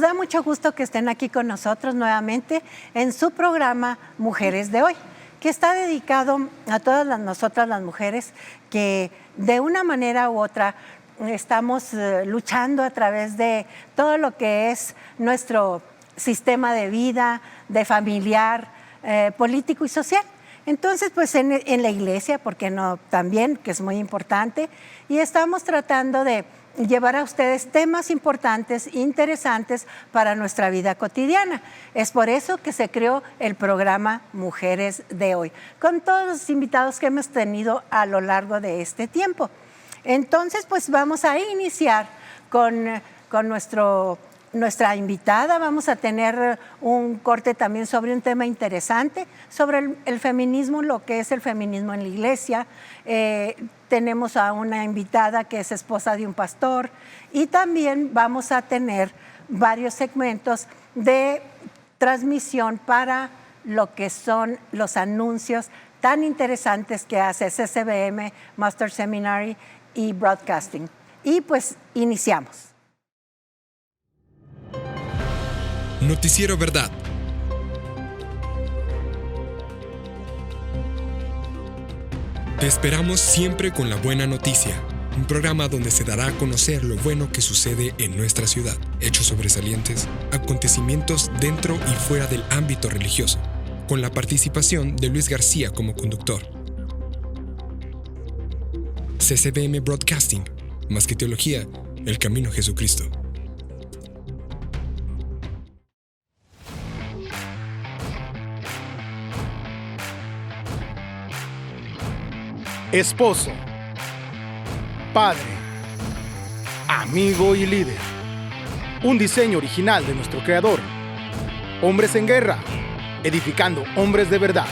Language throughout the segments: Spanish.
nos da mucho gusto que estén aquí con nosotros nuevamente en su programa Mujeres de Hoy, que está dedicado a todas nosotras las mujeres que de una manera u otra estamos luchando a través de todo lo que es nuestro sistema de vida, de familiar, político y social. Entonces, pues en la iglesia, ¿por qué no? También, que es muy importante, y estamos tratando de llevar a ustedes temas importantes, interesantes para nuestra vida cotidiana. Es por eso que se creó el programa Mujeres de Hoy, con todos los invitados que hemos tenido a lo largo de este tiempo. Entonces, pues vamos a iniciar con nuestra invitada. Vamos a tener un corte también sobre un tema interesante, sobre el feminismo, lo que es el feminismo en la iglesia. Tenemos a una invitada que es esposa de un pastor y también vamos a tener varios segmentos de transmisión para lo que son los anuncios tan interesantes que hace CCBM, Master Seminary y Broadcasting. Y pues iniciamos. Noticiero Verdad. Te esperamos siempre con la buena noticia, un programa donde se dará a conocer lo bueno que sucede en nuestra ciudad, hechos sobresalientes, acontecimientos dentro y fuera del ámbito religioso, con la participación de Luis García como conductor. CCBM Broadcasting, más que teología, el camino a Jesucristo. Esposo, padre, amigo y líder. Un diseño original de nuestro creador. Hombres en guerra, edificando hombres de verdad.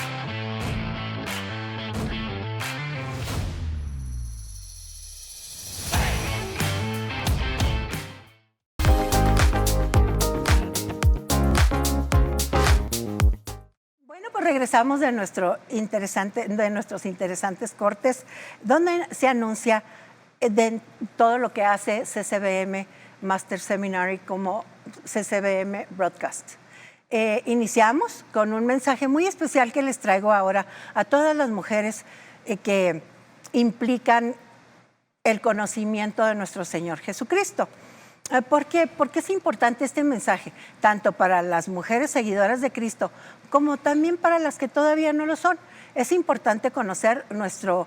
Regresamos de nuestros interesantes cortes, donde se anuncia de todo lo que hace CCBM Master Seminary como CCBM Broadcast. Iniciamos con un mensaje muy especial que les traigo ahora a todas las mujeres que implican el conocimiento de nuestro Señor Jesucristo. ¿Por qué? Porque es importante este mensaje, tanto para las mujeres seguidoras de Cristo como también para las que todavía no lo son. Es importante conocer nuestro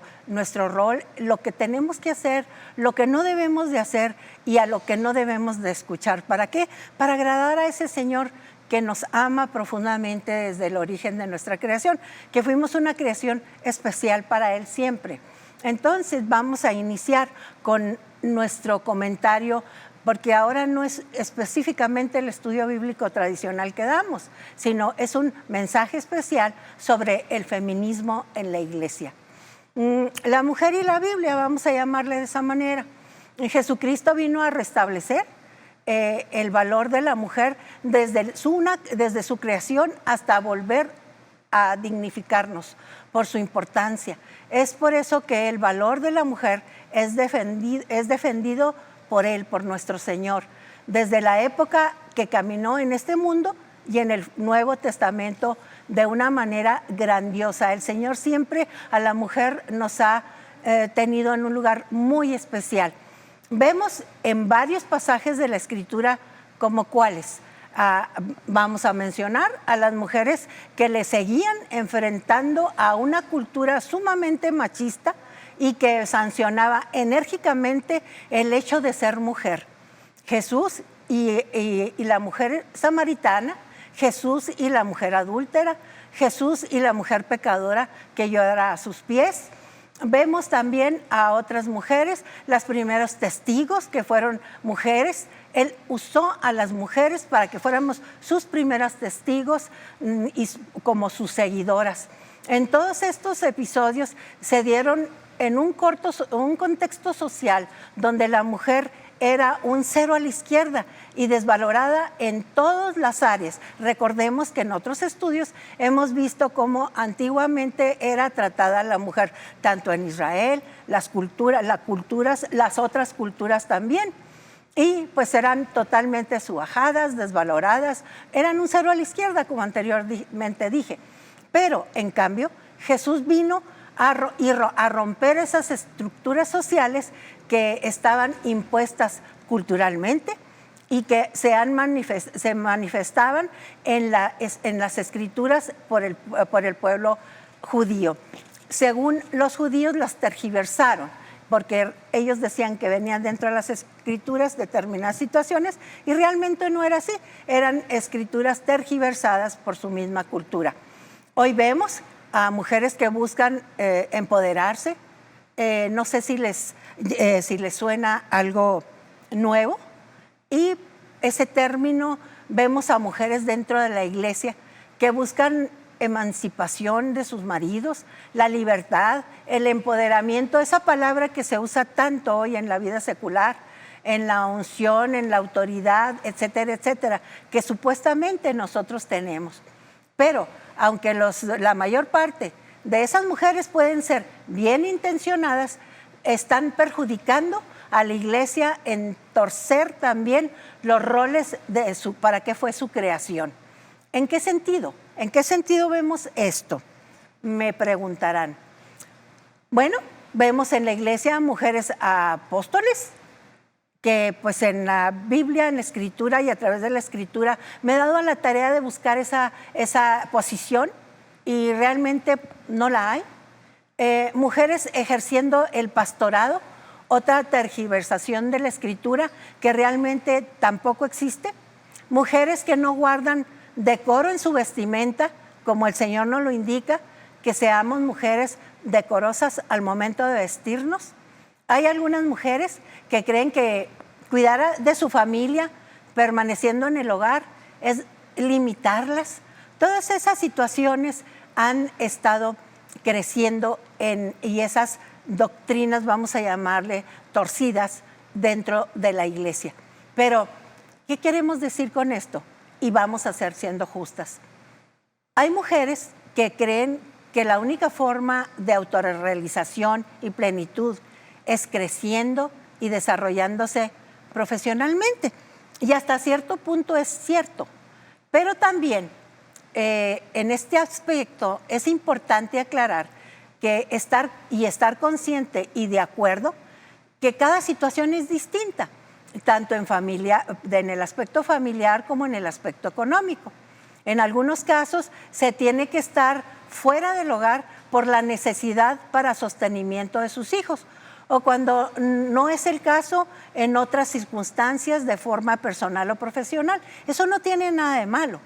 rol, lo que tenemos que hacer, lo que no debemos de hacer y a lo que no debemos de escuchar. ¿Para qué? Para agradar a ese Señor que nos ama profundamente desde el origen de nuestra creación, que fuimos una creación especial para Él siempre. Entonces vamos a iniciar con nuestro comentario, porque ahora no es específicamente el estudio bíblico tradicional que damos, sino es un mensaje especial sobre el feminismo en la iglesia. La mujer y la Biblia, vamos a llamarle de esa manera. Jesucristo vino a restablecer el valor de la mujer desde su creación hasta volver a dignificarnos por su importancia. Es por eso que el valor de la mujer es defendido por Él, por nuestro Señor, desde la época que caminó en este mundo y en el Nuevo Testamento de una manera grandiosa. El Señor siempre a la mujer nos ha tenido en un lugar muy especial. Vemos en varios pasajes de la Escritura como cuáles. Vamos a mencionar a las mujeres que le seguían enfrentando a una cultura sumamente machista y que sancionaba enérgicamente el hecho de ser mujer. Jesús y la mujer samaritana, Jesús y la mujer adúltera, Jesús y la mujer pecadora que llora a sus pies. Vemos también a otras mujeres, las primeros testigos que fueron mujeres. Él usó a las mujeres para que fuéramos sus primeras testigos y como sus seguidoras. En todos estos episodios se dieron en un contexto social donde la mujer era un cero a la izquierda y desvalorada en todas las áreas. Recordemos que en otros estudios hemos visto cómo antiguamente era tratada la mujer, tanto en Israel, las otras culturas también. y pues eran totalmente subajadas, desvaloradas, eran un cero a la izquierda, como anteriormente dije. Pero, en cambio, Jesús vino a romper esas estructuras sociales que estaban impuestas culturalmente y que se manifestaban en las escrituras por el pueblo judío. Según los judíos, las tergiversaron, porque ellos decían que venían dentro de las escrituras determinadas situaciones y realmente no era así, eran escrituras tergiversadas por su misma cultura. Hoy vemos a mujeres que buscan empoderarse, no sé si les suena algo nuevo, y ese término vemos a mujeres dentro de la iglesia que buscan emancipación de sus maridos, la libertad, el empoderamiento, esa palabra que se usa tanto hoy en la vida secular, en la unción, en la autoridad, etcétera, etcétera, que supuestamente nosotros tenemos. Pero aunque la mayor parte de esas mujeres pueden ser bien intencionadas, están perjudicando a la iglesia en torcer también los roles para qué fue su creación. ¿En qué sentido? ¿En qué sentido vemos esto? Me preguntarán. Bueno, vemos en la iglesia mujeres apóstoles, que pues en la Biblia, en la Escritura y a través de la Escritura me he dado a la tarea de buscar esa posición y realmente no la hay. Mujeres ejerciendo el pastorado, otra tergiversación de la Escritura que realmente tampoco existe. Mujeres que no guardan decoro en su vestimenta, como el Señor nos lo indica, que seamos mujeres decorosas al momento de vestirnos. Hay algunas mujeres que creen que cuidar de su familia, permaneciendo en el hogar, es limitarlas. Todas esas situaciones han estado creciendo y esas doctrinas, vamos a llamarle torcidas, dentro de la iglesia. Pero, ¿qué queremos decir con esto? Y vamos a ser siendo justas. Hay mujeres que creen que la única forma de autorrealización y plenitud es creciendo y desarrollándose profesionalmente. Y hasta cierto punto es cierto. Pero también en este aspecto es importante aclarar que estar consciente y de acuerdo que cada situación es distinta, tanto en el aspecto familiar como en el aspecto económico. En algunos casos se tiene que estar fuera del hogar por la necesidad para sostenimiento de sus hijos, o cuando no es el caso, en otras circunstancias de forma personal o profesional. Eso no tiene nada de malo.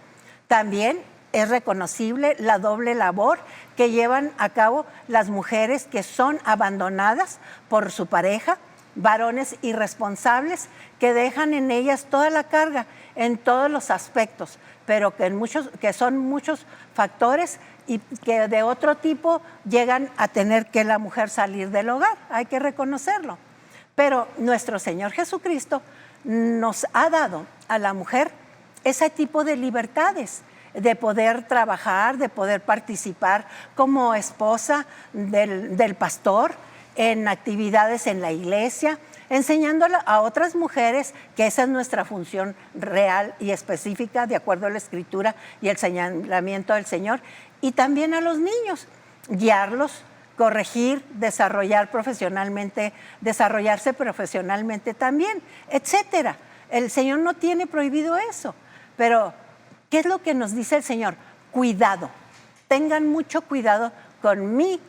También es reconocible la doble labor que llevan a cabo las mujeres que son abandonadas por su pareja, varones irresponsables que dejan en ellas toda la carga en todos los aspectos, pero que son muchos factores y que de otro tipo llegan a tener que la mujer salir del hogar, hay que reconocerlo. Pero nuestro Señor Jesucristo nos ha dado a la mujer ese tipo de libertades, de poder trabajar, de poder participar como esposa del pastor en actividades en la iglesia, enseñándole a otras mujeres que esa es nuestra función real y específica de acuerdo a la Escritura y el señalamiento del Señor, y también a los niños, guiarlos, corregir, desarrollarse profesionalmente también, etcétera. El Señor no tiene prohibido eso, pero ¿qué es lo que nos dice el Señor? Cuidado, tengan mucho cuidado con mi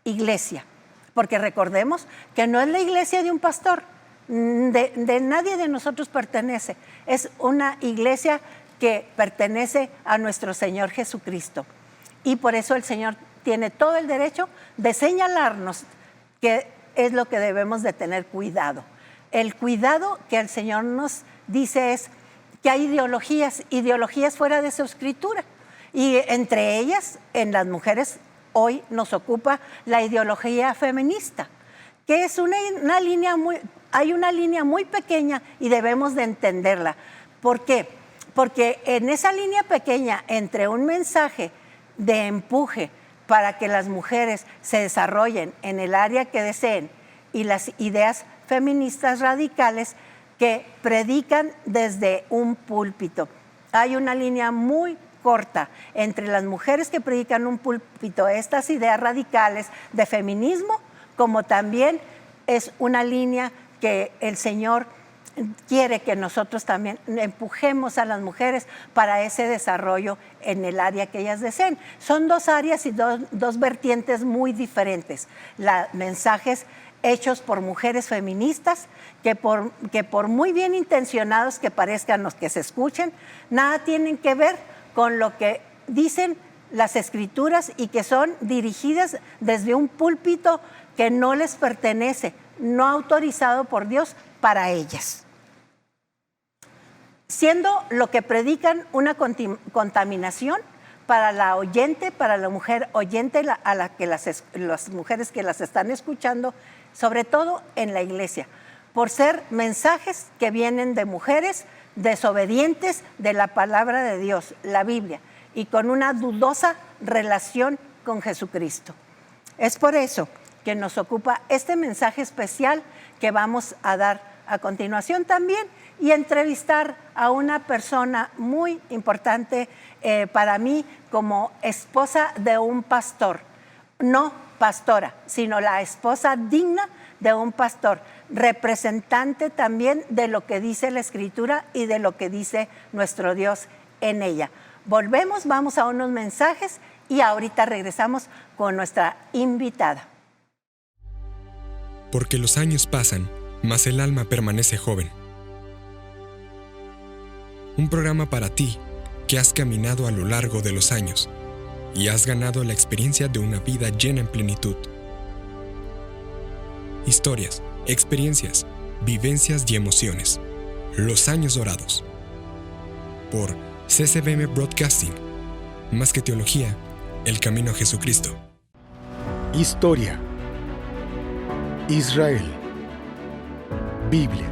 iglesia, porque recordemos que no es la iglesia de un pastor, de nadie de nosotros pertenece, es una iglesia que pertenece a nuestro Señor Jesucristo. Y por eso el Señor tiene todo el derecho de señalarnos qué es lo que debemos de tener cuidado. El cuidado que el Señor nos dice es que hay ideologías fuera de su Escritura. Y entre ellas, en las mujeres, hoy nos ocupa la ideología feminista, que es hay una línea muy pequeña y debemos de entenderla. ¿Por qué? Porque en esa línea pequeña entre un mensaje de empuje para que las mujeres se desarrollen en el área que deseen y las ideas feministas radicales, que predican desde un púlpito. Hay una línea muy corta entre las mujeres que predican un púlpito estas ideas radicales de feminismo, como también es una línea que el Señor quiere que nosotros también empujemos a las mujeres para ese desarrollo en el área que ellas deseen. Son dos áreas y dos vertientes muy diferentes. Mensajes hechos por mujeres feministas que por muy bien intencionados que parezcan los que se escuchen, nada tienen que ver con lo que dicen las escrituras y que son dirigidas desde un púlpito que no les pertenece, no autorizado por Dios para ellas. Siendo lo que predican una contaminación para la oyente, para la mujer oyente, a la que las mujeres que las están escuchando, sobre todo en la iglesia, por ser mensajes que vienen de mujeres desobedientes de la palabra de Dios, la Biblia, y con una dudosa relación con Jesucristo. Es por eso que nos ocupa este mensaje especial que vamos a dar a continuación también y entrevistar a una persona muy importante para mí como esposa de un pastor, no pastora, sino la esposa digna de un pastor, representante también de lo que dice la Escritura y de lo que dice nuestro Dios en ella. Volvemos, vamos a unos mensajes y ahorita regresamos con nuestra invitada. Porque los años pasan, mas el alma permanece joven. Un programa para ti que has caminado a lo largo de los años y has ganado la experiencia de una vida llena en plenitud. Historias, experiencias, vivencias y emociones. Los años dorados. Por CCBM Broadcasting. Más que teología, el camino a Jesucristo. Historia. Israel. Biblia.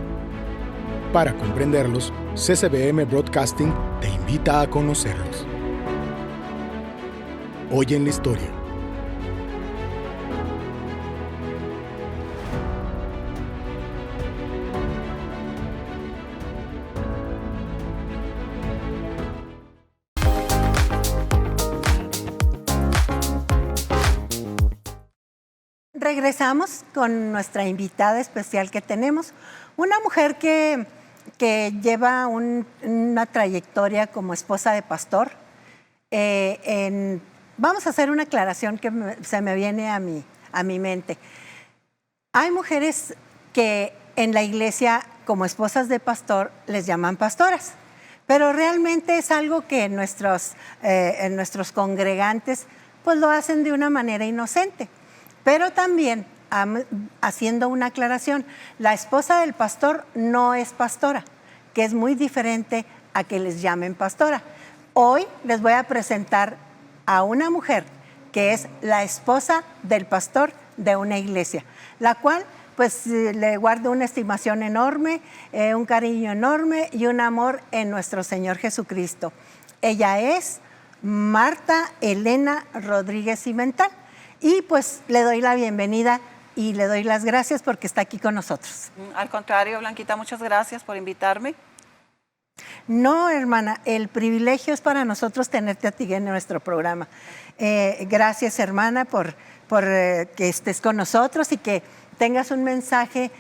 Para comprenderlos, CCBM Broadcasting te invita a conocerlos. Hoy en la historia. Regresamos con nuestra invitada especial que tenemos, una mujer que lleva una trayectoria como esposa de pastor. Vamos a hacer una aclaración que se me viene a mi mente. Hay mujeres que en la iglesia como esposas de pastor les llaman pastoras, pero realmente es algo que nuestros congregantes pues lo hacen de una manera inocente. Pero también, haciendo una aclaración, la esposa del pastor no es pastora, que es muy diferente a que les llamen pastora. Hoy les voy a presentar a una mujer que es la esposa del pastor de una iglesia, la cual pues le guardo una estimación enorme, un cariño enorme y un amor en nuestro Señor Jesucristo. Ella es Marta Elena Rodríguez Cimental. Y pues le doy la bienvenida y le doy las gracias porque está aquí con nosotros. Al contrario, Blanquita, muchas gracias por invitarme. No, hermana, el privilegio es para nosotros tenerte a ti en nuestro programa. Gracias, hermana, por que estés con nosotros y que tengas un mensaje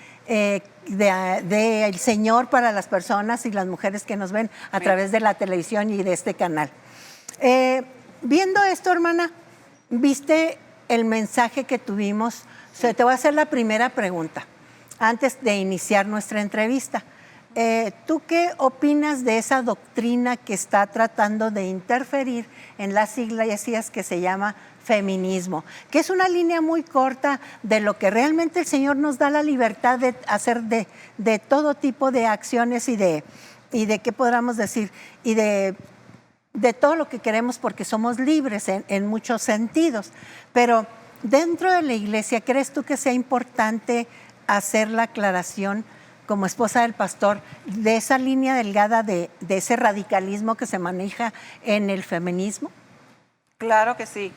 del Señor para las personas y las mujeres que nos ven a través de la televisión y de este canal. Viendo esto, hermana, ¿viste el mensaje que tuvimos? Te voy a hacer la primera pregunta antes de iniciar nuestra entrevista. ¿Tú qué opinas de esa doctrina que está tratando de interferir en las iglesias que se llama feminismo? Que es una línea muy corta de lo que realmente el Señor nos da la libertad de hacer de todo tipo de acciones y de qué podríamos decir, y de todo lo que queremos porque somos libres en muchos sentidos. Pero dentro de la iglesia, ¿crees tú que sea importante hacer la aclaración como esposa del pastor de esa línea delgada de ese radicalismo que se maneja en el feminismo? Claro que sí,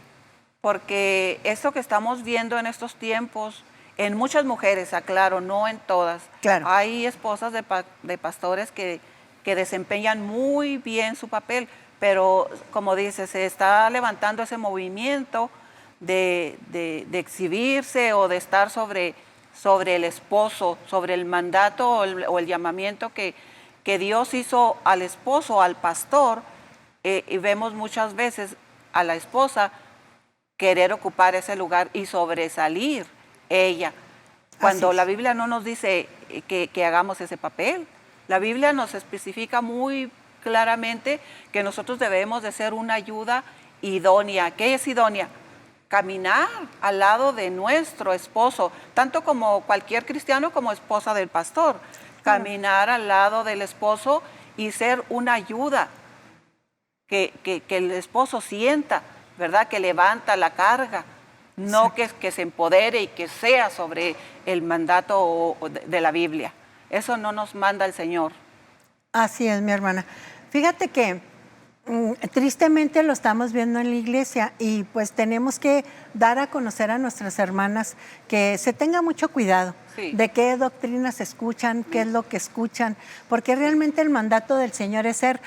porque eso que estamos viendo en estos tiempos en muchas mujeres, aclaro, no en todas. Claro. Hay esposas de pastores que desempeñan muy bien su papel, pero como dice, se está levantando ese movimiento de exhibirse o de estar sobre el esposo, sobre el mandato o el llamamiento que Dios hizo al esposo, al pastor, y vemos muchas veces a la esposa querer ocupar ese lugar y sobresalir ella, cuando la Biblia no nos dice que hagamos ese papel. La Biblia nos especifica muy claramente que nosotros debemos de ser una ayuda idónea. ¿Qué es idónea? Caminar al lado de nuestro esposo, tanto como cualquier cristiano como esposa del pastor. Caminar al lado del esposo y ser una ayuda que el esposo sienta, ¿verdad? Que levanta la carga, no que se empodere y que sea sobre el mandato de la Biblia. Eso no nos manda el Señor. Así es, mi hermana. Fíjate que tristemente lo estamos viendo en la iglesia y pues tenemos que dar a conocer a nuestras hermanas que se tenga mucho cuidado de qué doctrinas escuchan, qué es lo que escuchan, porque realmente el mandato del Señor es ser,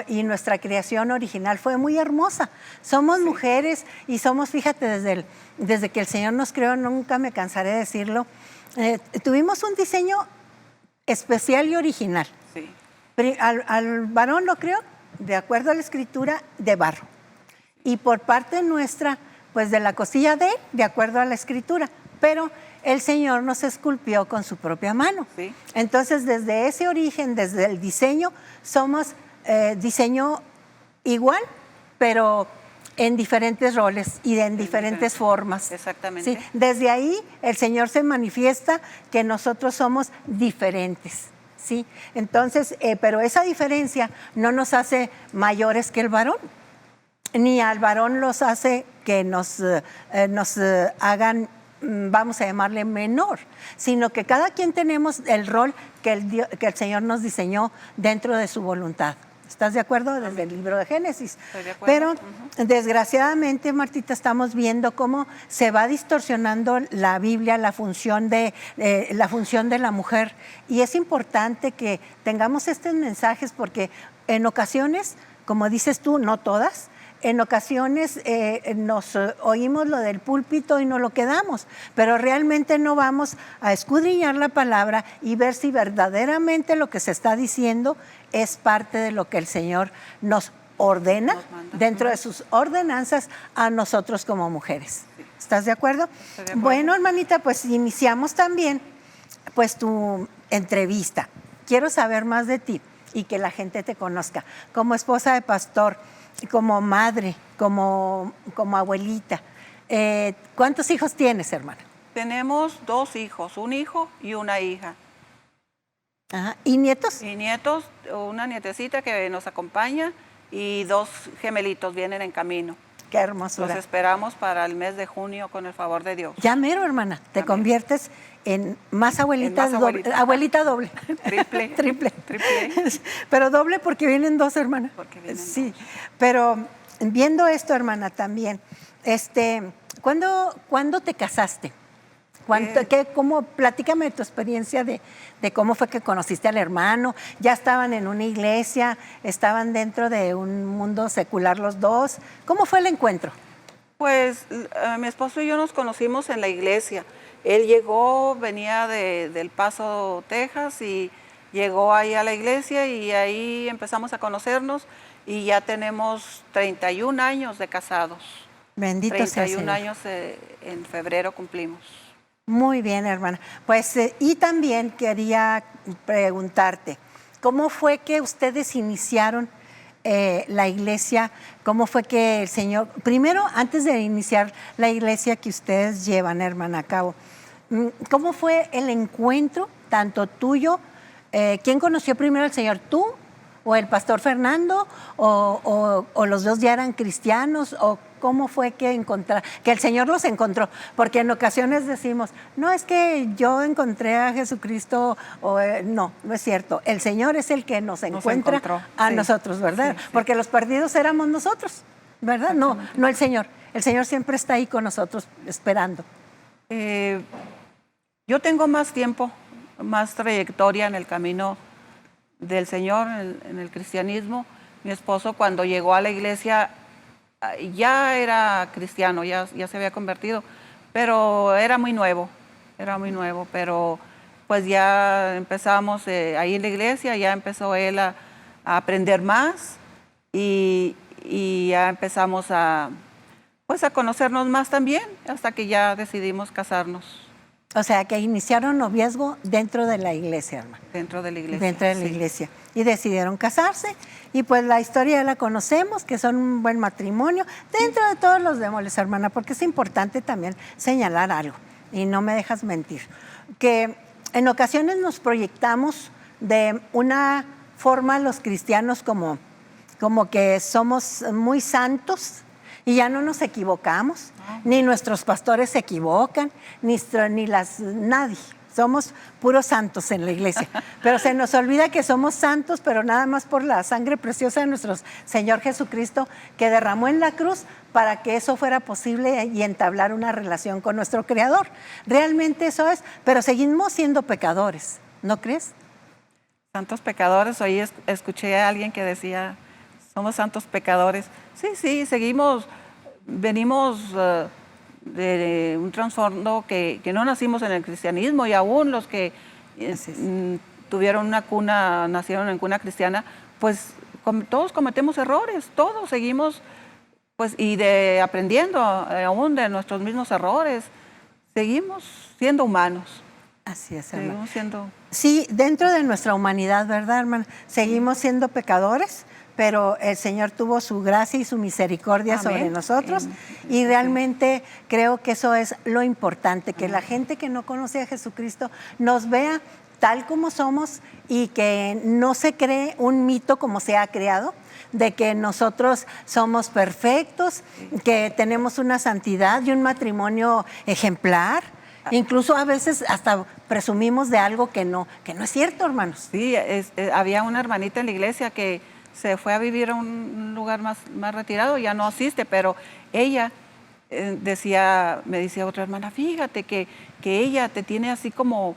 y nuestra creación original fue muy hermosa. Somos mujeres y somos, fíjate, desde que el Señor nos creó, nunca me cansaré de decirlo, tuvimos un diseño especial y original. Sí. Al varón lo creó, de acuerdo a la escritura, de barro. Y por parte nuestra, pues de la costilla de acuerdo a la escritura. Pero el Señor nos esculpió con su propia mano. Sí. Entonces, desde ese origen, desde el diseño, somos diseño igual, pero en diferentes roles y en diferentes formas. Exactamente. Sí, desde ahí el Señor se manifiesta que nosotros somos diferentes. Sí, entonces, pero esa diferencia no nos hace mayores que el varón, ni al varón los hace que nos hagan, vamos a llamarle menor, sino que cada quien tenemos el rol que el Señor nos diseñó dentro de su voluntad. ¿Estás de acuerdo? Desde el libro de Génesis. Estoy de acuerdo. Pero desgraciadamente, Martita, estamos viendo cómo se va distorsionando la Biblia, la función de la mujer. Y es importante que tengamos estos mensajes porque en ocasiones, como dices tú, no todas, en ocasiones nos oímos lo del púlpito y no lo quedamos, pero realmente no vamos a escudriñar la palabra y ver si verdaderamente lo que se está diciendo es parte de lo que el Señor nos ordena dentro de sus ordenanzas a nosotros como mujeres. ¿Estás de acuerdo? Estoy de acuerdo. Bueno, hermanita, pues iniciamos también pues tu entrevista. Quiero saber más de ti y que la gente te conozca como esposa de pastor, como madre, como abuelita. ¿Cuántos hijos tienes, hermana? Tenemos 2 hijos, un hijo y una hija. Ajá. ¿Y nietos? Y nietos, una nietecita que nos acompaña y 2 gemelitos vienen en camino. Qué hermosura. Los esperamos para el mes de junio con el favor de Dios. Ya mero, hermana, te conviertes en más abuelita, En más abuelita. Abuelita doble. Triple. Triple. Triple. Pero doble porque vienen 2, hermana. Porque vienen sí, pero viendo esto, hermana, también, ¿cuándo te casaste? Platícame tu experiencia de cómo fue que conociste al hermano. ¿Ya estaban en una iglesia? ¿Estaban dentro de un mundo secular los dos? ¿Cómo fue el encuentro? Pues mi esposo y yo nos conocimos en la iglesia. Él venía del Paso, Texas, y llegó ahí a la iglesia y ahí empezamos a conocernos y ya tenemos 31 años de casados. Bendito sea el Señor. 31 años en febrero cumplimos. Muy bien, hermana. Pues, y también quería preguntarte, ¿cómo fue que ustedes iniciaron la iglesia? ¿Cómo fue que el Señor, primero, antes de iniciar la iglesia que ustedes llevan, hermana, a cabo, ¿cómo fue el encuentro, tanto tuyo? ¿Quién conoció primero al Señor, tú o el pastor Fernando? ¿O los dos ya eran cristianos? ¿O cómo fue que el Señor los encontró? Porque en ocasiones decimos, no es que yo encontré a Jesucristo, no es cierto. El Señor es el que nos encuentra a nosotros, ¿verdad? Sí, sí. Porque los perdidos éramos nosotros, ¿verdad? No el Señor. El Señor siempre está ahí con nosotros esperando. Yo tengo más tiempo, más trayectoria en el camino del Señor, en el cristianismo. Mi esposo, cuando llegó a la iglesia, ya era cristiano, ya se había convertido, pero era muy nuevo, pero pues ya empezamos ahí en la iglesia, ya empezó él a aprender más y ya empezamos a conocernos más también, hasta que ya decidimos casarnos. O sea, que iniciaron noviazgo dentro de la iglesia, hermana. Dentro de la iglesia. Dentro de la iglesia. Y decidieron casarse. Y pues la historia ya la conocemos, que son un buen matrimonio, dentro de todos los demoles, hermana, porque es importante también señalar algo, y no me dejas mentir, que en ocasiones nos proyectamos de una forma los cristianos como que somos muy santos, y ya no nos equivocamos, ni nuestros pastores se equivocan, nadie. Somos puros santos en la iglesia. Pero se nos olvida que somos santos, pero nada más por la sangre preciosa de nuestro Señor Jesucristo, que derramó en la cruz para que eso fuera posible y entablar una relación con nuestro Creador. Realmente eso es, pero seguimos siendo pecadores, ¿no crees? Santos pecadores. Hoy escuché a alguien que decía, somos santos pecadores. Sí, venimos de un trasfondo que no nacimos en el cristianismo, y aún los que nacieron en cuna cristiana, pues todos cometemos errores, todos seguimos pues aprendiendo aún de nuestros mismos errores, seguimos siendo humanos. Así es, hermano. Sí, dentro de nuestra humanidad, ¿verdad, hermana? Seguimos siendo pecadores, pero el Señor tuvo su gracia y su misericordia sobre nosotros. Y realmente creo que eso es lo importante, que la gente que no conoce a Jesucristo nos vea tal como somos y que no se cree un mito como se ha creado, de que nosotros somos perfectos, que tenemos una santidad y un matrimonio ejemplar. Incluso a veces hasta presumimos de algo que no es cierto, hermanos. Sí, había una hermanita en la iglesia que se fue a vivir a un lugar más retirado, ya no asiste, pero ella me decía otra hermana, fíjate que ella te tiene así como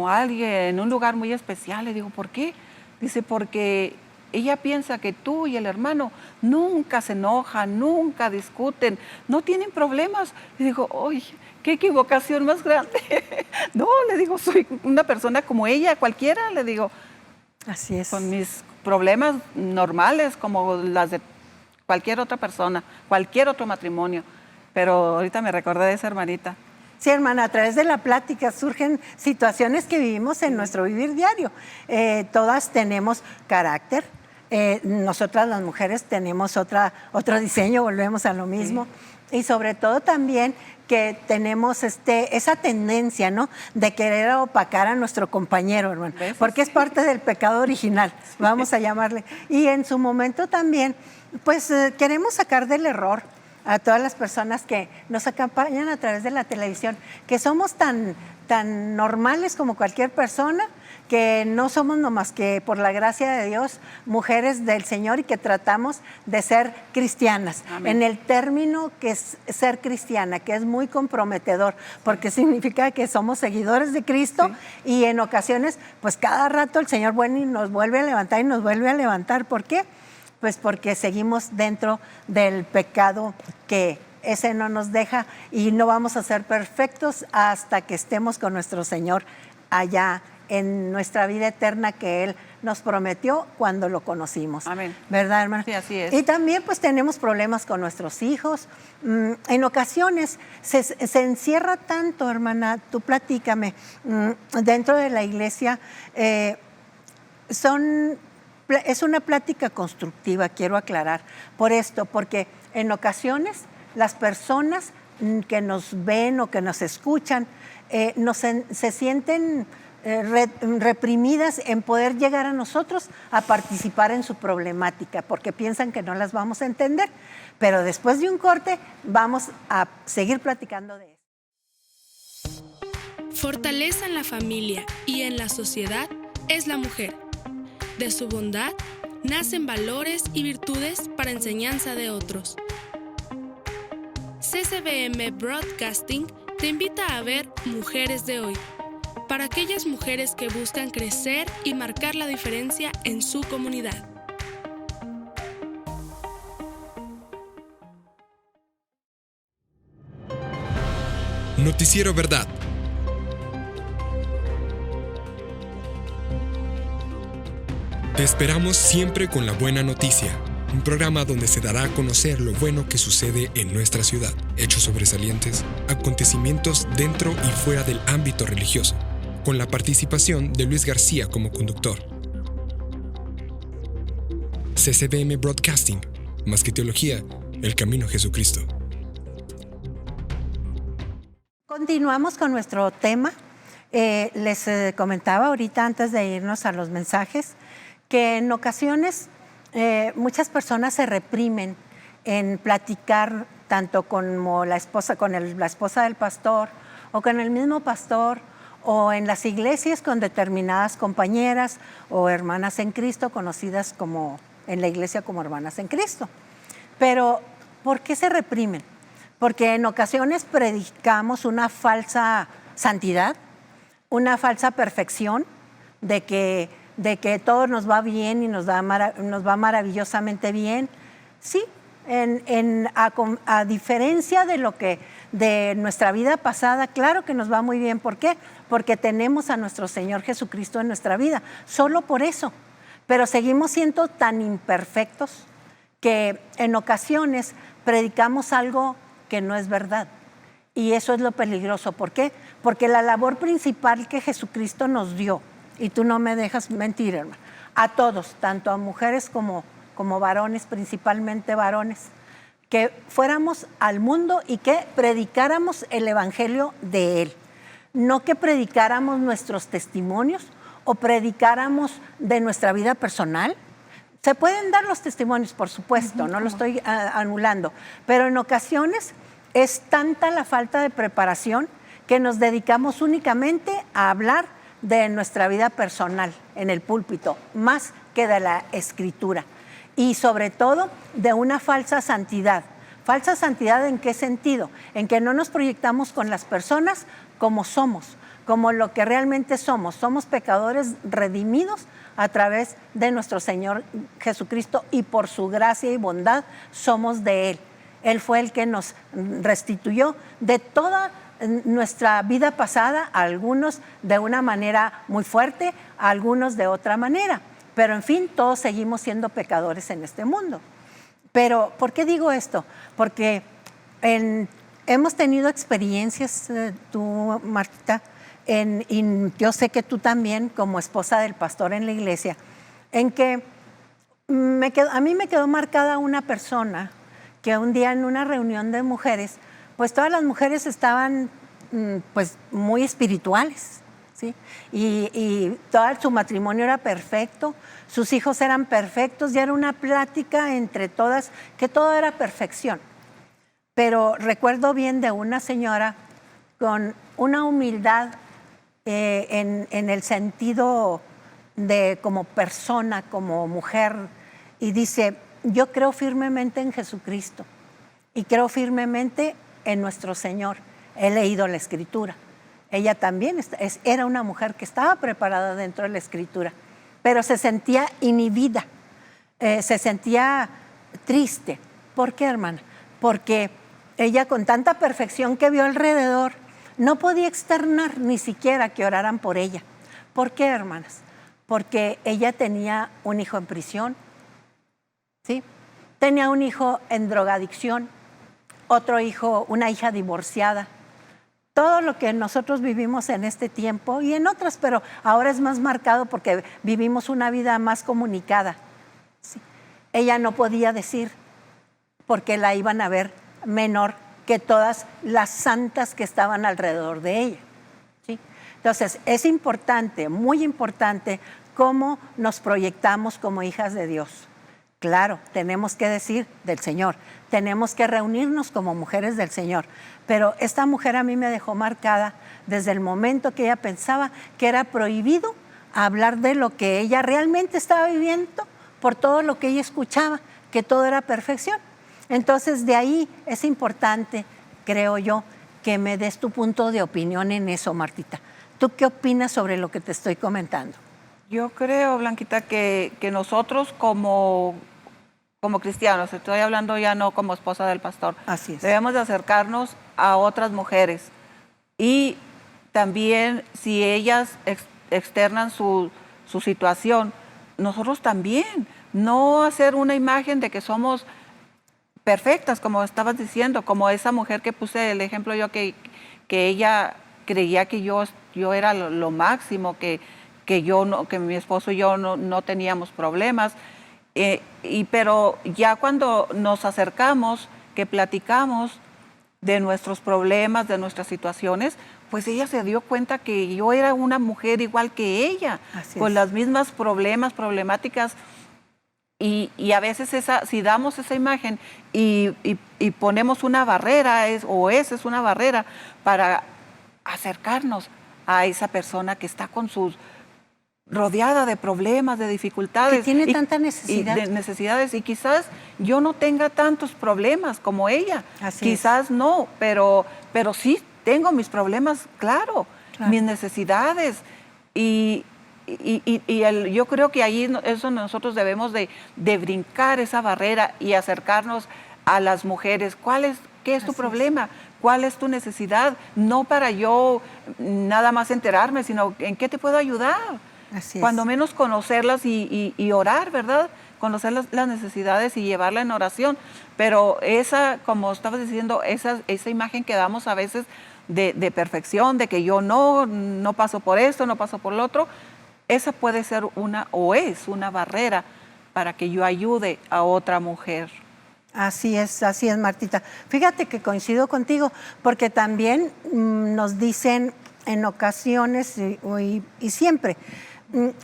alguien en un lugar muy especial. Le digo, ¿por qué? Dice, porque ella piensa que tú y el hermano nunca se enojan, nunca discuten, no tienen problemas. Le digo, oye, qué equivocación más grande. No, le digo, soy una persona como ella, cualquiera, le digo. Así es. Con mis problemas normales, como las de cualquier otra persona, cualquier otro matrimonio. Pero ahorita me recordé de esa hermanita. Sí, hermana, a través de la plática surgen situaciones que vivimos en nuestro vivir diario. Todas tenemos carácter. Nosotras las mujeres tenemos otro diseño, volvemos a lo mismo. Sí. Y sobre todo también que tenemos esa tendencia, ¿no?, de querer opacar a nuestro compañero, hermano, porque es parte del pecado original, vamos a llamarle. Y en su momento también, pues queremos sacar del error a todas las personas que nos acompañan a través de la televisión, que somos tan normales como cualquier persona, que no somos nomás que por la gracia de Dios mujeres del Señor y que tratamos de ser cristianas. Amén. En el término que es ser cristiana, que es muy comprometedor, porque significa que somos seguidores de Cristo. Sí. Y en ocasiones, pues cada rato el Señor bueno y nos vuelve a levantar y nos vuelve a levantar. ¿Por qué? Pues porque seguimos dentro del pecado que ese no nos deja, y no vamos a ser perfectos hasta que estemos con nuestro Señor allá en nuestra vida eterna que Él nos prometió cuando lo conocimos. Amén. ¿Verdad, hermana? Sí, así es. Y también pues tenemos problemas con nuestros hijos. En ocasiones se encierra tanto, hermana, tú platícame, dentro de la iglesia, es una plática constructiva, quiero aclarar, por esto, porque en ocasiones las personas que nos ven o que nos escuchan se sienten reprimidas en poder llegar a nosotros a participar en su problemática, porque piensan que no las vamos a entender. Pero después de un corte vamos a seguir platicando de eso. Fortaleza en la familia y en la sociedad es la mujer. De su bondad nacen valores y virtudes para enseñanza de otros. CCBM Broadcasting te invita a ver Mujeres de Hoy, para aquellas mujeres que buscan crecer y marcar la diferencia en su comunidad. Noticiero Verdad. Te esperamos siempre con la buena noticia, un programa donde se dará a conocer lo bueno que sucede en nuestra ciudad, hechos sobresalientes, acontecimientos dentro y fuera del ámbito religioso, con la participación de Luis García como conductor. CCBM Broadcasting, más que teología, el camino a Jesucristo. Continuamos con nuestro tema. Les comentaba ahorita antes de irnos a los mensajes que en ocasiones muchas personas se reprimen en platicar tanto como la esposa del pastor o con el mismo pastor o en las iglesias con determinadas compañeras o hermanas en Cristo conocidas como en la iglesia como hermanas en Cristo. Pero ¿por qué se reprimen? Porque en ocasiones predicamos una falsa santidad, una falsa perfección de que todo nos va bien y nos va maravillosamente bien. Sí, a diferencia de nuestra vida pasada, claro que nos va muy bien. ¿Por qué? Porque tenemos a nuestro Señor Jesucristo en nuestra vida, solo por eso. Pero seguimos siendo tan imperfectos que en ocasiones predicamos algo que no es verdad. Y eso es lo peligroso. ¿Por qué? Porque la labor principal que Jesucristo nos dio, y tú no me dejas mentir, hermano, a todos, tanto a mujeres como varones, principalmente varones, que fuéramos al mundo y que predicáramos el evangelio de Él. No que predicáramos nuestros testimonios o predicáramos de nuestra vida personal. Se pueden dar los testimonios, por supuesto, no lo estoy anulando, pero en ocasiones es tanta la falta de preparación que nos dedicamos únicamente a hablar de nuestra vida personal en el púlpito, más que de la Escritura. Y sobre todo de una falsa santidad. ¿Falsa santidad en qué sentido? En que no nos proyectamos con las personas como somos, como lo que realmente somos. Somos pecadores redimidos a través de nuestro Señor Jesucristo y por su gracia y bondad somos de Él. Él fue el que nos restituyó de toda nuestra vida pasada, a algunos de una manera muy fuerte, a algunos de otra manera. Pero en fin, todos seguimos siendo pecadores en este mundo. Pero, ¿por qué digo esto? Porque hemos tenido experiencias, tú, Martita, y yo sé que tú también, como esposa del pastor en la iglesia, en que a mí me quedó marcada una persona que un día en una reunión de mujeres, pues todas las mujeres estaban pues muy espirituales, ¿sí? Y todo su matrimonio era perfecto, sus hijos eran perfectos y era una plática entre todas que todo era perfección. Pero recuerdo bien de una señora con una humildad en el sentido de como persona, como mujer, y dice: yo creo firmemente en Jesucristo y creo firmemente en nuestro Señor. He leído la Escritura. Ella también era una mujer que estaba preparada dentro de la Escritura, pero se sentía inhibida, se sentía triste. ¿Por qué, hermana? Porque ella, con tanta perfección que vio alrededor, no podía externar ni siquiera que oraran por ella. ¿Por qué, hermanas? Porque ella tenía un hijo en prisión, ¿sí? Tenía un hijo en drogadicción, otro hijo, una hija divorciada. Todo lo que nosotros vivimos en este tiempo y en otras, pero ahora es más marcado porque vivimos una vida más comunicada. ¿Sí? Ella no podía decir porque la iban a ver menor que todas las santas que estaban alrededor de ella. ¿Sí? Entonces, es importante, muy importante, cómo nos proyectamos como hijas de Dios. Claro, tenemos que decir del Señor, tenemos que reunirnos como mujeres del Señor, pero esta mujer a mí me dejó marcada desde el momento que ella pensaba que era prohibido hablar de lo que ella realmente estaba viviendo por todo lo que ella escuchaba, que todo era perfección. Entonces, de ahí es importante, creo yo, que me des tu punto de opinión en eso, Martita. ¿Tú qué opinas sobre lo que te estoy comentando? Yo creo, Blanquita, que nosotros como cristianos, estoy hablando ya no como esposa del pastor, Así es. debemos de acercarnos a otras mujeres y también si ellas externan su situación, nosotros también, no hacer una imagen de que somos perfectas, como estabas diciendo, como esa mujer que puse el ejemplo yo, que ella creía que yo era lo máximo, que mi esposo y yo no teníamos problemas, pero ya cuando nos acercamos, que platicamos de nuestros problemas, de nuestras situaciones, pues ella se dio cuenta que yo era una mujer igual que ella, con las mismas problemáticas, y a veces si damos esa imagen y ponemos una barrera, esa es una barrera para acercarnos a esa persona que está rodeada de problemas, de dificultades. Que tiene tanta necesidad. Y de necesidades. Y quizás yo no tenga tantos problemas como ella. Quizás no, pero sí tengo mis problemas, claro. Mis necesidades. Yo creo que ahí nosotros debemos de brincar esa barrera y acercarnos a las mujeres. ¿Qué es tu problema? ¿Cuál es tu necesidad? No para yo nada más enterarme, sino en qué te puedo ayudar. Cuando menos conocerlas y orar, ¿verdad? Conocer las necesidades y llevarla en oración. Pero como estabas diciendo, esa imagen que damos a veces de perfección, de que yo no paso por esto, no paso por lo otro, esa puede ser es una barrera para que yo ayude a otra mujer. Así es, Martita. Fíjate que coincido contigo, porque también nos dicen en ocasiones y siempre,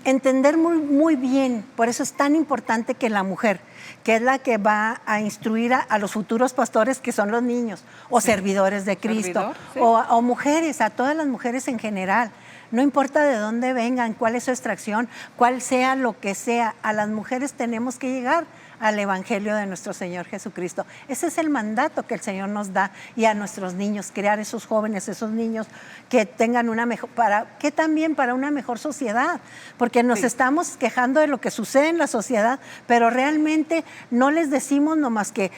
entender muy bien, por eso es tan importante que la mujer, que es la que va a instruir a los futuros pastores, que son los niños, o servidores de Cristo, o mujeres, a todas las mujeres en general. No importa de dónde vengan, cuál es su extracción, cuál sea lo que sea, a las mujeres tenemos que llegar al Evangelio de nuestro Señor Jesucristo. Ese es el mandato que el Señor nos da, y a nuestros niños, crear esos jóvenes, esos niños que tengan también para una mejor sociedad, porque nos estamos quejando de lo que sucede en la sociedad, pero realmente no les decimos nomás que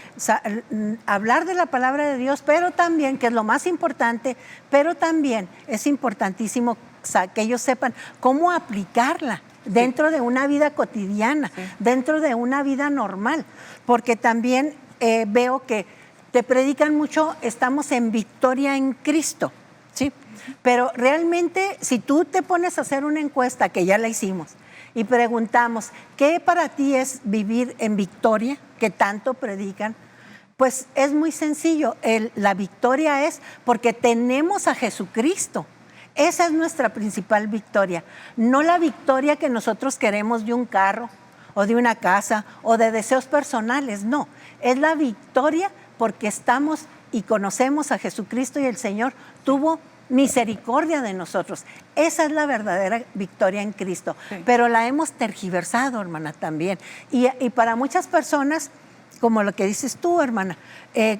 hablar de la palabra de Dios, pero también, que es lo más importante, pero también es importantísimo que ellos sepan cómo aplicarla dentro de una vida cotidiana, dentro de una vida normal, porque también veo que te predican mucho, estamos en victoria en Cristo, ¿sí? Pero realmente, si tú te pones a hacer una encuesta, que ya la hicimos, y preguntamos, ¿qué para ti es vivir en victoria, que tanto predican? Pues es muy sencillo, la victoria es porque tenemos a Jesucristo. Esa es nuestra principal victoria, no la victoria que nosotros queremos de un carro o de una casa o de deseos personales, no, es la victoria porque estamos y conocemos a Jesucristo, y el Señor tuvo misericordia de nosotros. Esa es la verdadera victoria en Cristo, pero la hemos tergiversado, hermana, también. Y para muchas personas, como lo que dices tú, hermana, si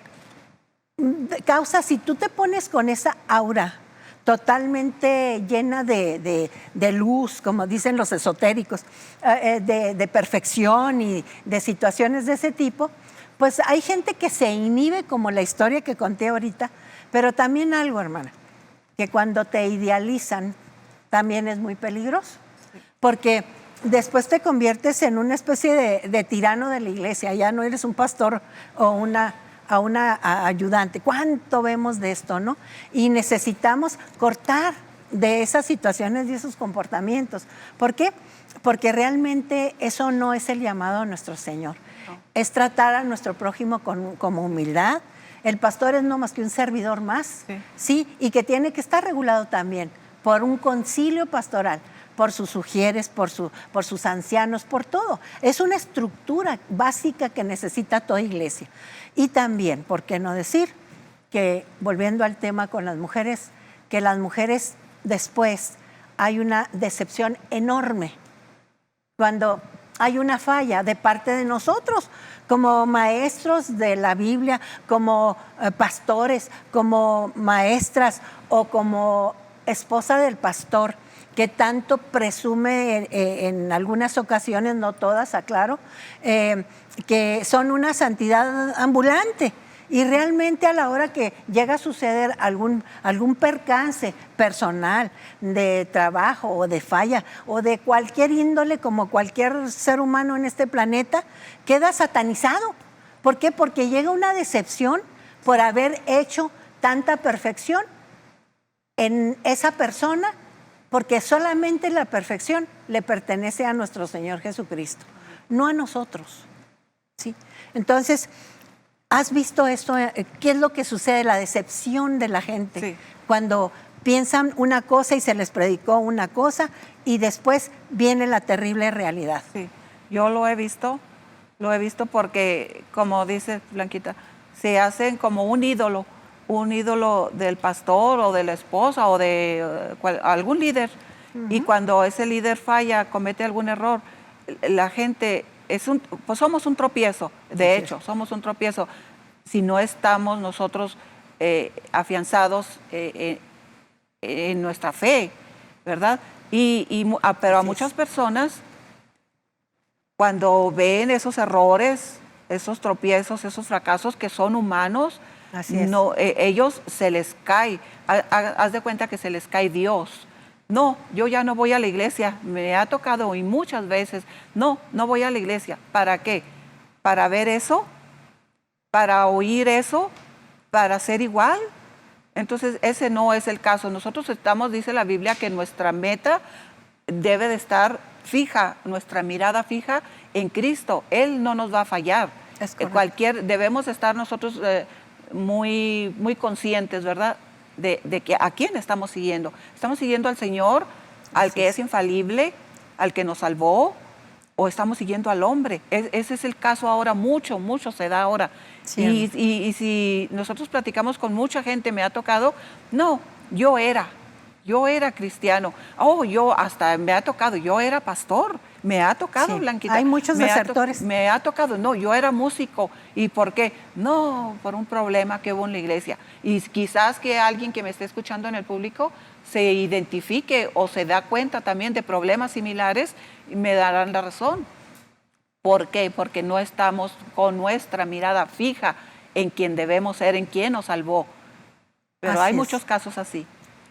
tú te pones con esa aura totalmente llena de luz, como dicen los esotéricos, de perfección y de situaciones de ese tipo, pues hay gente que se inhibe, como la historia que conté ahorita, pero también algo, hermana, que cuando te idealizan también es muy peligroso, porque después te conviertes en una especie de tirano de la iglesia, ya no eres un pastor o una ayudante. ¿Cuánto vemos de esto, no? Y necesitamos cortar de esas situaciones y esos comportamientos. ¿Por qué? Porque realmente eso no es el llamado a nuestro Señor. No. Es tratar a nuestro prójimo como humildad. El pastor es no más que un servidor más, sí, y que tiene que estar regulado también por un concilio pastoral, por sus sugieres, por sus ancianos, por todo. Es una estructura básica que necesita toda iglesia. Y también, ¿por qué no decir que, volviendo al tema con las mujeres, que las mujeres después hay una decepción enorme cuando hay una falla de parte de nosotros, como maestros de la Biblia, como pastores, como maestras o como esposa del pastor, que tanto presume en algunas ocasiones, no todas, aclaro, que son una santidad ambulante. Y realmente a la hora que llega a suceder algún percance personal, de trabajo o de falla o de cualquier índole, como cualquier ser humano en este planeta, queda satanizado. ¿Por qué? Porque llega una decepción por haber hecho tanta perfección en esa persona, porque solamente la perfección le pertenece a nuestro Señor Jesucristo, no a nosotros. ¿Sí? Entonces, ¿has visto esto? ¿Qué es lo que sucede? La decepción de la gente. Sí. Cuando piensan una cosa y se les predicó una cosa y después viene la terrible realidad. Sí, yo lo he visto porque, como dice Blanquita, se hacen como un ídolo del pastor o de la esposa o de algún líder. Y cuando ese líder falla, comete algún error, la gente... pues somos un tropiezo, de hecho, somos un tropiezo si no estamos nosotros afianzados en nuestra fe, ¿verdad? Pero a muchas personas, cuando ven esos errores, esos tropiezos, esos fracasos que son humanos, no, ellos se les cae, haz de cuenta que se les cae Dios. No, yo ya no voy a la iglesia, me ha tocado y muchas veces, no voy a la iglesia. ¿Para qué? ¿Para ver eso? ¿Para oír eso? ¿Para ser igual? Entonces, ese no es el caso. Nosotros estamos, dice la Biblia, que nuestra meta debe de estar fija, nuestra mirada fija en Cristo. Él no nos va a fallar. Debemos estar nosotros muy, muy conscientes, ¿verdad? De que a quién estamos siguiendo. Estamos siguiendo al Señor, al que es infalible, al que nos salvó, o estamos siguiendo al hombre. Ese es el caso ahora, mucho se da ahora. Y si nosotros platicamos con mucha gente, me ha tocado, no, yo era cristiano. Me ha tocado, yo era pastor. Me ha tocado, Blanquita. Hay muchos desertores. Me ha tocado, no, yo era músico. ¿Y por qué? No, por un problema que hubo en la iglesia. Y quizás que alguien que me esté escuchando en el público se identifique o se da cuenta también de problemas similares y me darán la razón. ¿Por qué? Porque no estamos con nuestra mirada fija en quien debemos ser, en quien nos salvó. Pero hay muchos casos así.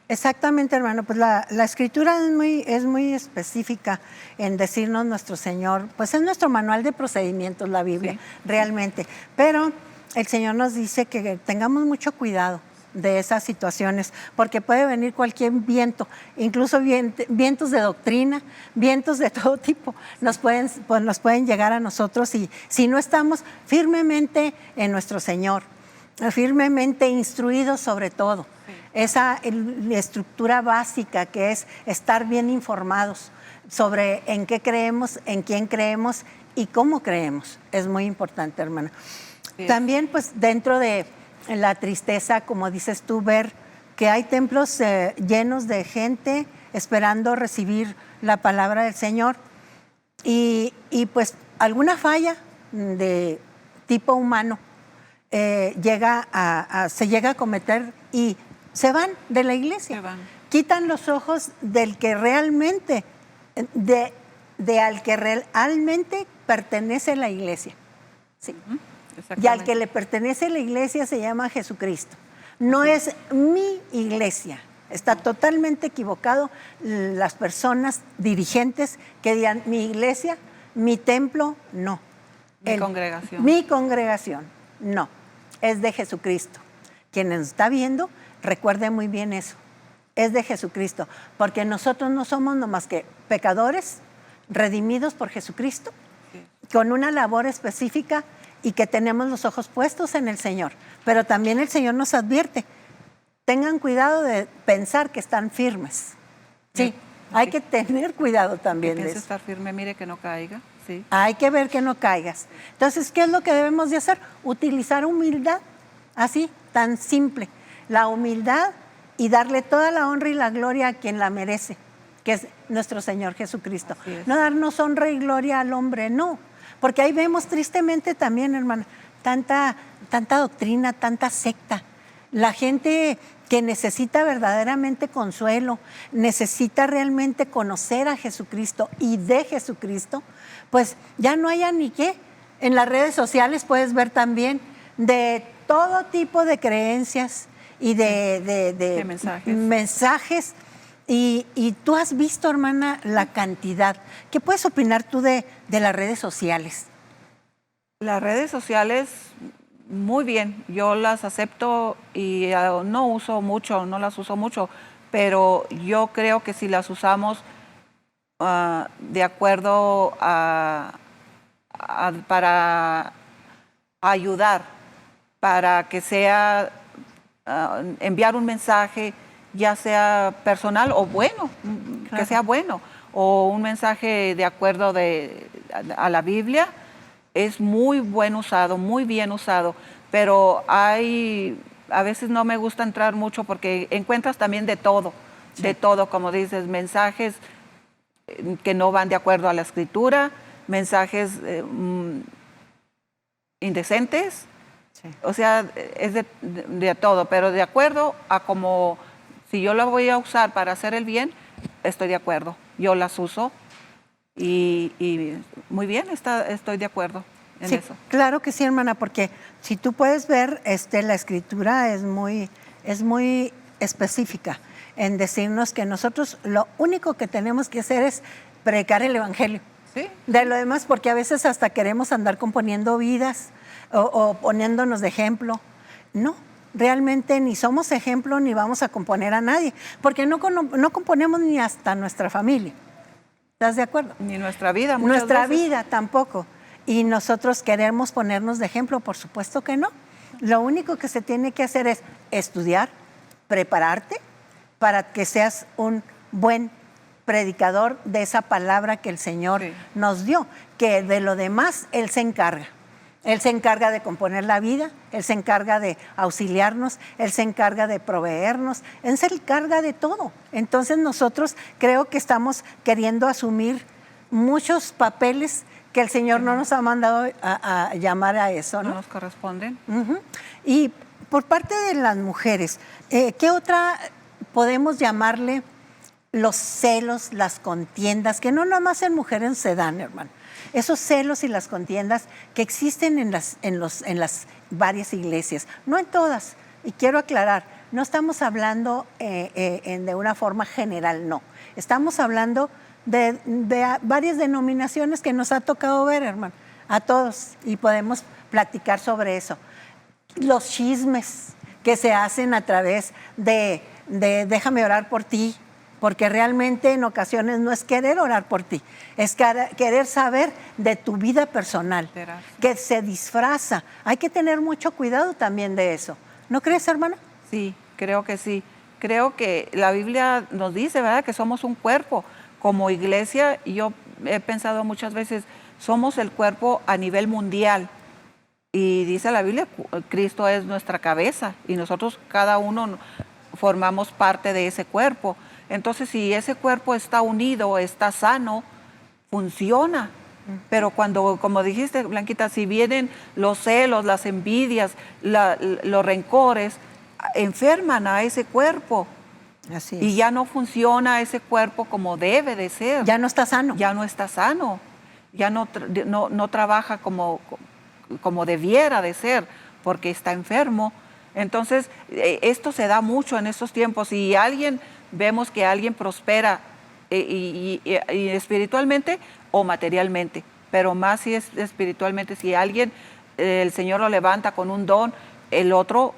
Exactamente, hermano. Pues la Escritura es muy específica en decirnos nuestro Señor. Pues es nuestro manual de procedimientos, la Biblia, realmente. Pero el Señor nos dice que tengamos mucho cuidado de esas situaciones, porque puede venir cualquier viento, incluso vientos de doctrina, vientos de todo tipo, nos pueden llegar a nosotros, y si no estamos firmemente en nuestro Señor, firmemente instruidos sobre todo, esa estructura básica que es estar bien informados sobre en qué creemos, en quién creemos y cómo creemos, es muy importante, hermana. Sí. También, pues, dentro de la tristeza, como dices tú, ver que hay templos llenos de gente esperando recibir la palabra del Señor y pues alguna falla de tipo humano se llega a cometer y se van de la iglesia, quitan los ojos del que realmente, al que realmente pertenece la iglesia. Sí. Y al que le pertenece la iglesia se llama Jesucristo. No es mi iglesia. Está totalmente equivocado las personas dirigentes que digan mi iglesia, mi templo, no. Congregación. Mi congregación, no. Es de Jesucristo. Quien nos está viendo, recuerde muy bien eso. Es de Jesucristo. Porque nosotros no somos nomás que pecadores redimidos por Jesucristo, con una labor específica y que tenemos los ojos puestos en el Señor. Pero también el Señor nos advierte, tengan cuidado de pensar que están firmes. Sí, hay que tener cuidado también de eso. Estar firme, mire que no caiga. Sí. Hay que ver que no caigas. Entonces, ¿qué es lo que debemos de hacer? Utilizar humildad, así, tan simple. La humildad y darle toda la honra y la gloria a quien la merece, que es nuestro Señor Jesucristo. No darnos honra y gloria al hombre, no. Porque ahí vemos tristemente también, hermana, tanta doctrina, tanta secta. la gente que necesita verdaderamente consuelo, necesita realmente conocer a Jesucristo y de Jesucristo, pues ya no haya ni qué. En las redes sociales puedes ver también de todo tipo de creencias y de mensajes. Y tú has visto, hermana, la cantidad. ¿Qué puedes opinar tú de las redes sociales? Las redes sociales, muy bien, yo las acepto y no las uso mucho, pero yo creo que si las usamos de acuerdo para ayudar, para que sea enviar un mensaje, ya sea personal o bueno, claro, que sea bueno, o un mensaje de acuerdo a la Biblia, es muy bien usado, pero a veces no me gusta entrar mucho porque encuentras también de todo, como dices, mensajes que no van de acuerdo a la Escritura, mensajes indecentes, o sea, es de todo, pero de acuerdo a como, si yo la voy a usar para hacer el bien, estoy de acuerdo, yo las uso y muy bien, estoy de acuerdo en eso. Claro que sí, hermana, porque si tú puedes ver, la Escritura es muy específica en decirnos que nosotros lo único que tenemos que hacer es predicar el Evangelio. Sí. De lo demás, porque a veces hasta queremos andar componiendo vidas o poniéndonos de ejemplo. No, realmente ni somos ejemplo ni vamos a componer a nadie, porque no componemos ni hasta nuestra familia. ¿Estás de acuerdo? Ni nuestra vida, Nuestra vida tampoco. Y nosotros queremos ponernos de ejemplo, por supuesto que no. Lo único que se tiene que hacer es estudiar, prepararte para que seas un buen predicador de esa palabra que el Señor nos dio, que de lo demás Él se encarga. Él se encarga de componer la vida, Él se encarga de auxiliarnos, Él se encarga de proveernos, Él se encarga de todo. Entonces nosotros creo que estamos queriendo asumir muchos papeles que el Señor no nos ha mandado a llamar a eso, ¿no? No nos corresponden. Y por parte de las mujeres, ¿qué otra podemos llamarle los celos, las contiendas, que no nada más en mujeres se dan, hermano? Esos celos y las contiendas que existen en las varias iglesias, no en todas. Y quiero aclarar, no estamos hablando de una forma general, no. Estamos hablando de varias denominaciones que nos ha tocado ver, hermano, a todos, y podemos platicar sobre eso. Los chismes que se hacen a través de déjame orar por ti, porque realmente en ocasiones no es querer orar por ti, es querer saber de tu vida personal, que se disfraza. Hay que tener mucho cuidado también de eso. ¿No crees, hermana? Sí, creo que sí. Creo que la Biblia nos dice, ¿verdad?, que somos un cuerpo. Como iglesia, yo he pensado muchas veces, somos el cuerpo a nivel mundial. Y dice la Biblia, Cristo es nuestra cabeza y nosotros cada uno formamos parte de ese cuerpo. Entonces, si ese cuerpo está unido, está sano, funciona. Pero cuando, como dijiste, Blanquita, si vienen los celos, las envidias, los rencores, enferman a ese cuerpo. Así es. Y ya no funciona ese cuerpo como debe de ser. Ya no está sano. Ya no está sano. Ya no trabaja como debiera de ser, porque está enfermo. Entonces, esto se da mucho en estos tiempos. Y vemos que alguien prospera y espiritualmente o materialmente, pero más si es espiritualmente. Si alguien, el Señor lo levanta con un don, el otro,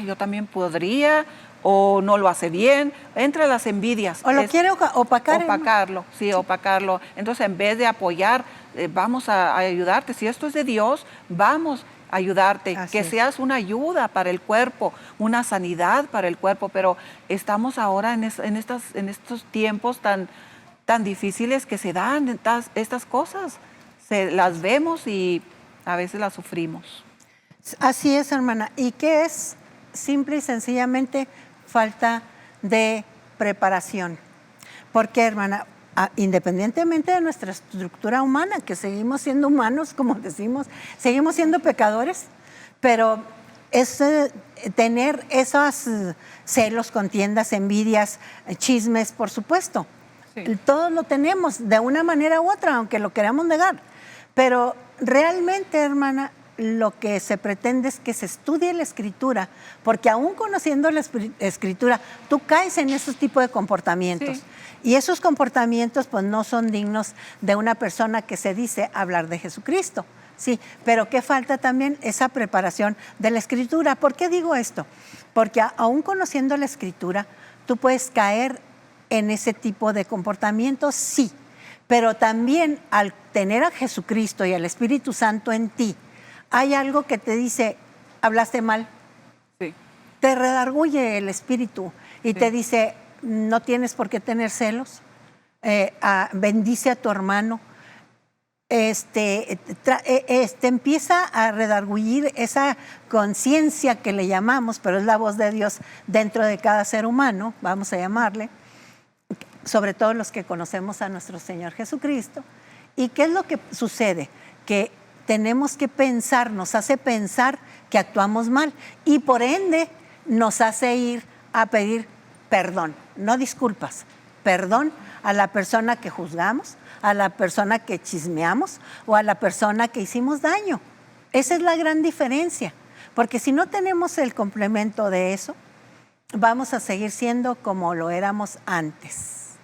yo también podría, o no lo hace bien, entre las envidias. O lo quiere opacar. Opacarlo, sí, opacarlo. Entonces, en vez de apoyar, vamos a ayudarte. Si esto es de Dios, vamos a ayudarte, Así que es. seas una ayuda para el cuerpo, una sanidad para el cuerpo, pero estamos ahora en estos tiempos tan difíciles que se dan estas cosas. Las vemos y a veces las sufrimos. Así es, hermana. ¿Y qué es? Simple y sencillamente falta de preparación. Porque, hermana, independientemente de nuestra estructura humana, que seguimos siendo humanos, como decimos, seguimos siendo pecadores, pero es tener esos celos, contiendas, envidias, chismes, por supuesto. Sí. Todos lo tenemos de una manera u otra, aunque lo queramos negar. Pero realmente, hermana, lo que se pretende es que se estudie la Escritura, porque aún conociendo la Escritura, tú caes en esos tipos de comportamientos. Sí. Y esos comportamientos pues no son dignos de una persona que se dice hablar de Jesucristo. Sí, pero ¿qué falta también? Esa preparación de la Escritura. ¿Por qué digo esto? Porque aún conociendo la Escritura, tú puedes caer en ese tipo de comportamientos, sí, pero también al tener a Jesucristo y al Espíritu Santo en ti, hay algo que te dice, hablaste mal, Sí. te redarguye el Espíritu y Sí. te dice, no tienes por qué tener celos, bendice a tu hermano, empieza a redarguir esa conciencia que le llamamos, pero es la voz de Dios dentro de cada ser humano, vamos a llamarle, sobre todo los que conocemos a nuestro Señor Jesucristo. ¿Y qué es lo que sucede? Que tenemos que pensar, nos hace pensar que actuamos mal y por ende nos hace ir a pedir perdón, no disculpas, perdón a la persona que juzgamos, a la persona que chismeamos o a la persona que hicimos daño. Esa es la gran diferencia, porque si no tenemos el complemento de eso, vamos a seguir siendo como lo éramos antes.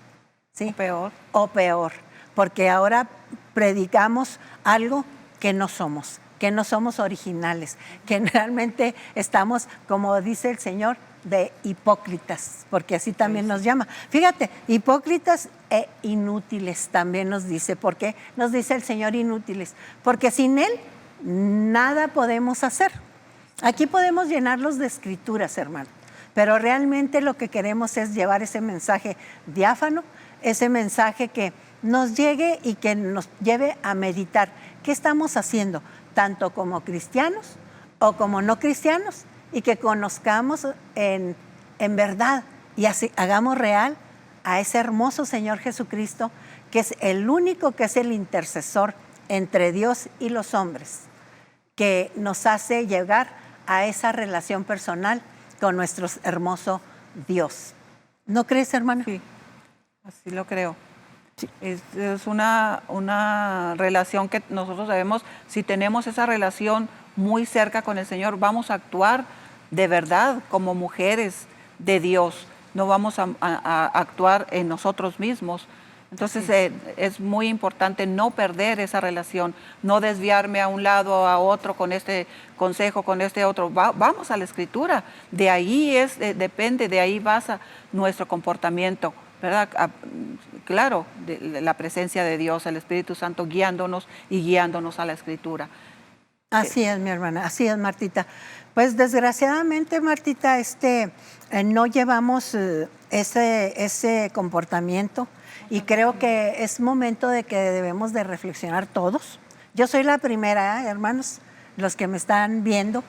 ¿Sí? O peor. O peor, porque ahora predicamos algo que no somos originales, que realmente estamos, como dice el Señor, de hipócritas, porque así también nos llama. Fíjate, hipócritas e inútiles también nos dice. ¿Por qué nos dice el Señor inútiles? Porque sin Él nada podemos hacer. Aquí podemos llenarlos de escrituras, hermano, pero realmente lo que queremos es llevar ese mensaje diáfano, ese mensaje que nos llegue y que nos lleve a meditar qué estamos haciendo, tanto como cristianos o como no cristianos, y que conozcamos en verdad y así hagamos real a ese hermoso Señor Jesucristo, que es el único que es el intercesor entre Dios y los hombres, que nos hace llegar a esa relación personal con nuestro hermoso Dios. ¿No crees, hermana? Sí, así lo creo. Sí. Es una relación que nosotros debemos, si tenemos esa relación muy cerca con el Señor, vamos a actuar de verdad como mujeres de Dios, no vamos a actuar en nosotros mismos. Entonces es muy importante no perder esa relación, no desviarme a un lado o a otro con este consejo, con este otro. Vamos a la Escritura, de ahí depende, de ahí basa nuestro comportamiento, ¿verdad? Claro, de la presencia de Dios, el Espíritu Santo guiándonos y guiándonos a la Escritura. Así es, mi hermana, así es, Martita. Pues desgraciadamente, Martita, no llevamos ese comportamiento y creo que es momento de que debemos de reflexionar todos. Yo soy la primera, hermanos, los que me están viendo.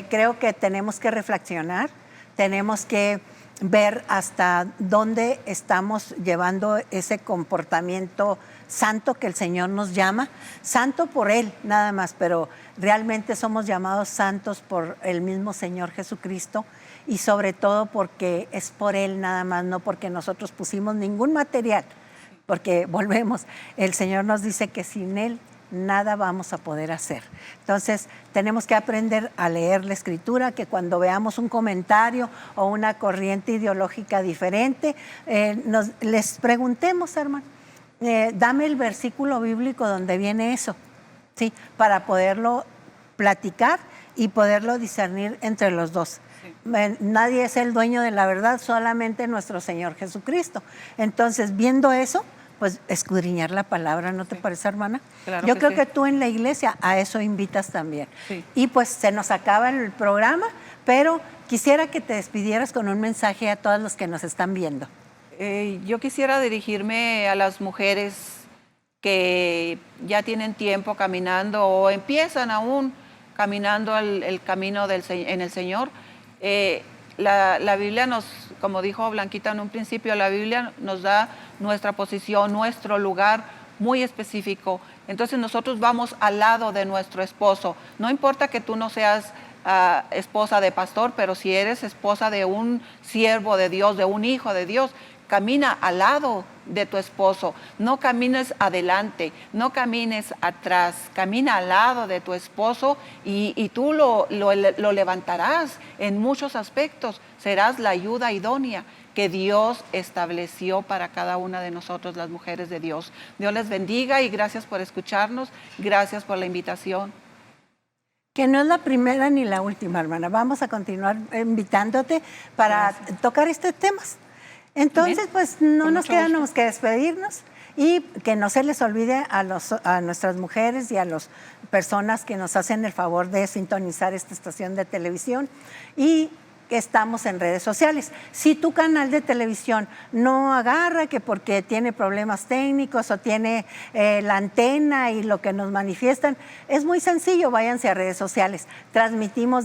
Creo que tenemos que reflexionar, tenemos que ver hasta dónde estamos llevando ese comportamiento santo que el Señor nos llama, santo por Él nada más, pero realmente somos llamados santos por el mismo Señor Jesucristo y sobre todo porque es por Él nada más, no porque nosotros pusimos ningún material, porque volvemos, el Señor nos dice que sin Él nada vamos a poder hacer. Entonces, tenemos que aprender a leer la Escritura, que cuando veamos un comentario o una corriente ideológica diferente, les preguntemos, hermano, dame el versículo bíblico donde viene eso, ¿sí? Para poderlo platicar y poderlo discernir entre los dos. Sí. Nadie es el dueño de la verdad, solamente nuestro Señor Jesucristo. Entonces, viendo eso, pues escudriñar la palabra, ¿no te parece, hermana? Claro. Yo creo que tú en la iglesia a eso invitas también. Sí. Y pues se nos acaba el programa, pero quisiera que te despidieras con un mensaje a todos los que nos están viendo. Yo quisiera dirigirme a las mujeres que ya tienen tiempo caminando o empiezan aún caminando el camino en el Señor. La Biblia nos, como dijo Blanquita en un principio, la Biblia nos da nuestra posición, nuestro lugar muy específico. Entonces nosotros vamos al lado de nuestro esposo. No importa que tú no seas esposa de pastor, pero si eres esposa de un siervo de Dios, de un hijo de Dios, camina al lado de tu esposo, no camines adelante, no camines atrás, camina al lado de tu esposo y tú lo levantarás en muchos aspectos, serás la ayuda idónea que Dios estableció para cada una de nosotros, las mujeres de Dios. Dios les bendiga y gracias por escucharnos, gracias por la invitación. Que no es la primera ni la última, hermana. Vamos a continuar invitándote para tocar estos temas. Entonces, Bien. pues no Con nos mucho queda gusto. más que despedirnos y que no se les olvide a nuestras mujeres y a las personas que nos hacen el favor de sintonizar esta estación de televisión y estamos en redes sociales. Si tu canal de televisión no agarra, que porque tiene problemas técnicos o tiene la antena y lo que nos manifiestan, es muy sencillo, váyanse a redes sociales. Transmitimos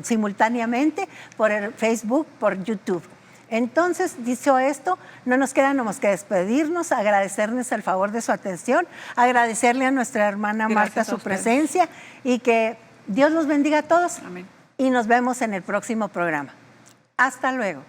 simultáneamente por el Facebook, por YouTube. Entonces, dicho esto, no nos queda más que despedirnos, agradecerles el favor de su atención, agradecerle a nuestra hermana Gracias Marta a su ustedes. presencia y que Dios los bendiga a todos. Amén. Y nos vemos en el próximo programa. Hasta luego.